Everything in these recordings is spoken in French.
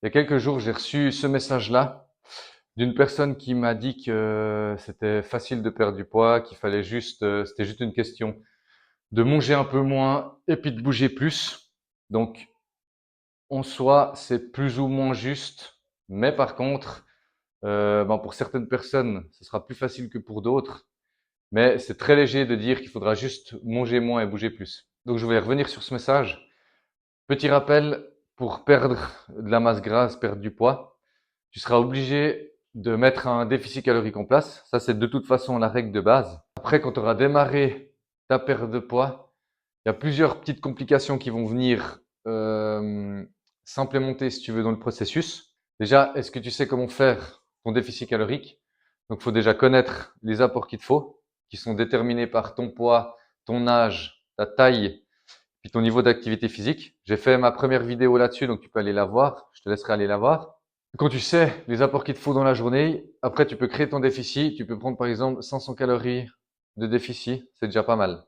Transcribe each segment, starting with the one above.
Il y a quelques jours, j'ai reçu ce message-là d'une personne qui m'a dit que c'était facile de perdre du poids, qu'il fallait juste, c'était juste une question de manger un peu moins et puis de bouger plus. Donc, en soi, c'est plus ou moins juste, mais par contre, pour certaines personnes, ce sera plus facile que pour d'autres. Mais c'est très léger de dire qu'il faudra juste manger moins et bouger plus. Donc, je vais revenir sur ce message. Petit rappel, pour perdre de la masse grasse, perdre du poids, tu seras obligé de mettre un déficit calorique en place. Ça, c'est de toute façon la règle de base. Après, quand tu auras démarré ta perte de poids, il y a plusieurs petites complications qui vont venir s'implémenter, si tu veux, dans le processus. Déjà, est-ce que tu sais comment faire ton déficit calorique? Donc, il faut déjà connaître les apports qu'il te faut, qui sont déterminés par ton poids, ton âge, ta taille, puis ton niveau d'activité physique. J'ai fait ma première vidéo là-dessus, donc tu peux aller la voir. Je te laisserai aller la voir. Quand tu sais les apports qu'il te faut dans la journée, après tu peux créer ton déficit. Tu peux prendre par exemple 500 calories de déficit, c'est déjà pas mal.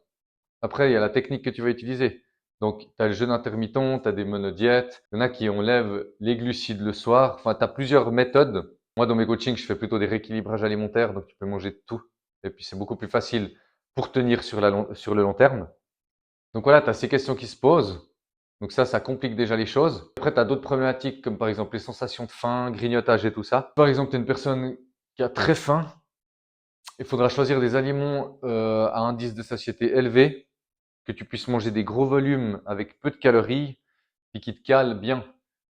Après, il y a la technique que tu vas utiliser. Donc, tu as le jeûne intermittent, tu as des monodiètes. Il y en a qui enlèvent les glucides le soir. Enfin, tu as plusieurs méthodes. Moi, dans mes coachings, je fais plutôt des rééquilibrages alimentaires, donc tu peux manger de tout. Et puis, c'est beaucoup plus facile pour tenir sur le long terme. Donc voilà, tu as ces questions qui se posent. Donc ça complique déjà les choses. Après, tu as d'autres problématiques comme par exemple les sensations de faim, grignotage et tout ça. Par exemple, tu es une personne qui a très faim. Il faudra choisir des aliments à indice de satiété élevé, que tu puisses manger des gros volumes avec peu de calories, puis qui te calent bien.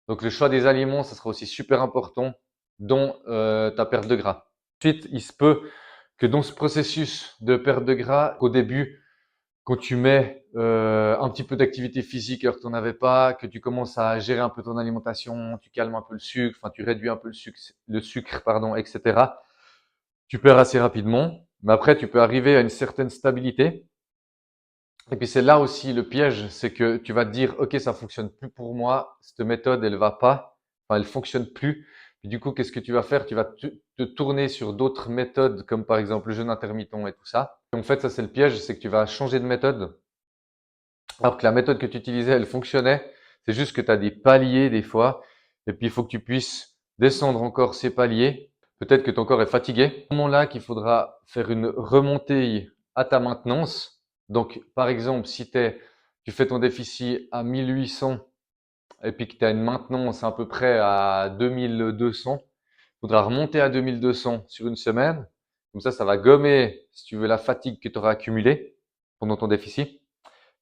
Donc le choix des aliments, ça sera aussi super important dans ta perte de gras. Ensuite, il se peut que dans ce processus de perte de gras, au début, quand tu mets un petit peu d'activité physique alors que tu n'en avais pas, que tu commences à gérer un peu ton alimentation, tu calmes un peu le sucre, enfin tu réduis un peu le sucre pardon, etc. Tu perds assez rapidement, mais après tu peux arriver à une certaine stabilité. Et puis c'est là aussi le piège, c'est que tu vas te dire, ok, ça fonctionne plus pour moi, cette méthode elle va pas, enfin elle fonctionne plus. Puis du coup, qu'est-ce que tu vas faire? Tu vas te tourner sur d'autres méthodes, comme par exemple le jeûne intermittent et tout ça. Et en fait, ça c'est le piège, c'est que tu vas changer de méthode alors que la méthode que tu utilisais, elle fonctionnait. C'est juste que tu as des paliers des fois. Et puis, il faut que tu puisses descendre encore ces paliers. Peut-être que ton corps est fatigué. C'est à ce moment-là qu'il faudra faire une remontée à ta maintenance. Donc, par exemple, si tu fais ton déficit à 1800 et puis que tu as une maintenance à peu près à 2200, il faudra remonter à 2200 sur une semaine. Comme ça va gommer, si tu veux, la fatigue que tu auras accumulée pendant ton déficit.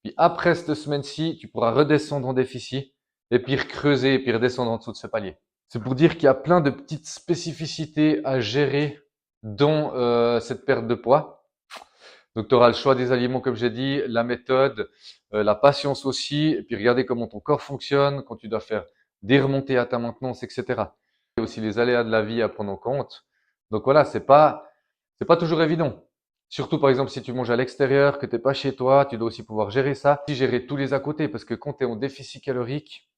Puis après cette semaine-ci, tu pourras redescendre en déficit et puis creuser et puis redescendre en dessous de ce palier. C'est pour dire qu'il y a plein de petites spécificités à gérer dans cette perte de poids. Donc, tu auras le choix des aliments, comme j'ai dit, la méthode, la patience aussi, et puis regarder comment ton corps fonctionne, quand tu dois faire des remontées à ta maintenance, etc. Il y a aussi les aléas de la vie à prendre en compte. Donc voilà, c'est pas toujours évident. Surtout, par exemple, si tu manges à l'extérieur, que tu n'es pas chez toi, tu dois aussi pouvoir gérer ça. Aussi gérer tous les à côté, parce que quand tu es en déficit calorique,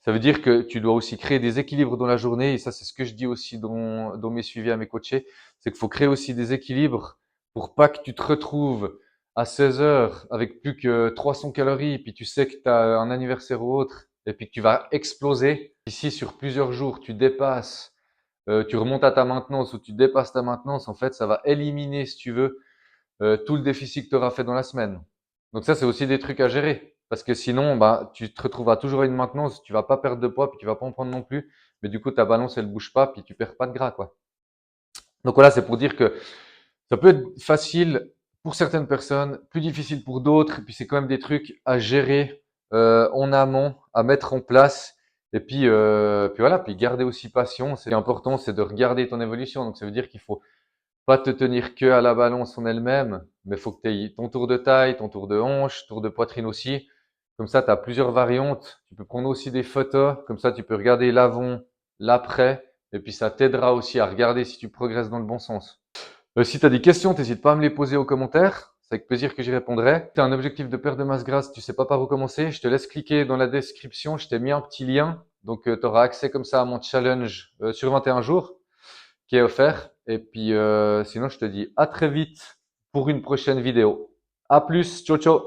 ça veut dire que tu dois aussi créer des équilibres dans la journée. Et ça, c'est ce que je dis aussi dans mes suivis à mes coachés. C'est qu'il faut créer aussi des équilibres pour pas que tu te retrouves à 16 heures avec plus que 300 calories, puis tu sais que tu as un anniversaire ou autre, et puis que tu vas exploser. Ici, sur plusieurs jours, tu dépasses, tu remontes à ta maintenance ou tu dépasses ta maintenance, en fait, ça va éliminer, si tu veux, tout le déficit que tu auras fait dans la semaine. Donc ça, c'est aussi des trucs à gérer. Parce que sinon, tu te retrouveras toujours à une maintenance, tu vas pas perdre de poids, puis tu vas pas en prendre non plus. Mais du coup, ta balance, elle bouge pas, puis tu perds pas de gras, quoi. Donc voilà, c'est pour dire que ça peut être facile pour certaines personnes, plus difficile pour d'autres. Et puis c'est quand même des trucs à gérer en amont, à mettre en place. Et puis voilà, puis garder aussi patience. C'est important, c'est de regarder ton évolution. Donc ça veut dire qu'il faut pas te tenir que à la balance en elle-même, mais il faut que tu aies ton tour de taille, ton tour de hanche, tour de poitrine aussi. Comme ça, tu as plusieurs variantes. Tu peux prendre aussi des photos. Comme ça, tu peux regarder l'avant, l'après. Et puis, ça t'aidera aussi à regarder si tu progresses dans le bon sens. Si tu as des questions, n'hésite pas à me les poser aux commentaires. C'est avec plaisir que j'y répondrai. Si tu as un objectif de perte de masse grasse, tu sais pas par où commencer, je te laisse cliquer dans la description. Je t'ai mis un petit lien. Donc, tu auras accès comme ça à mon challenge sur 21 jours qui est offert. Et puis sinon, je te dis à très vite pour une prochaine vidéo. À plus, ciao ciao.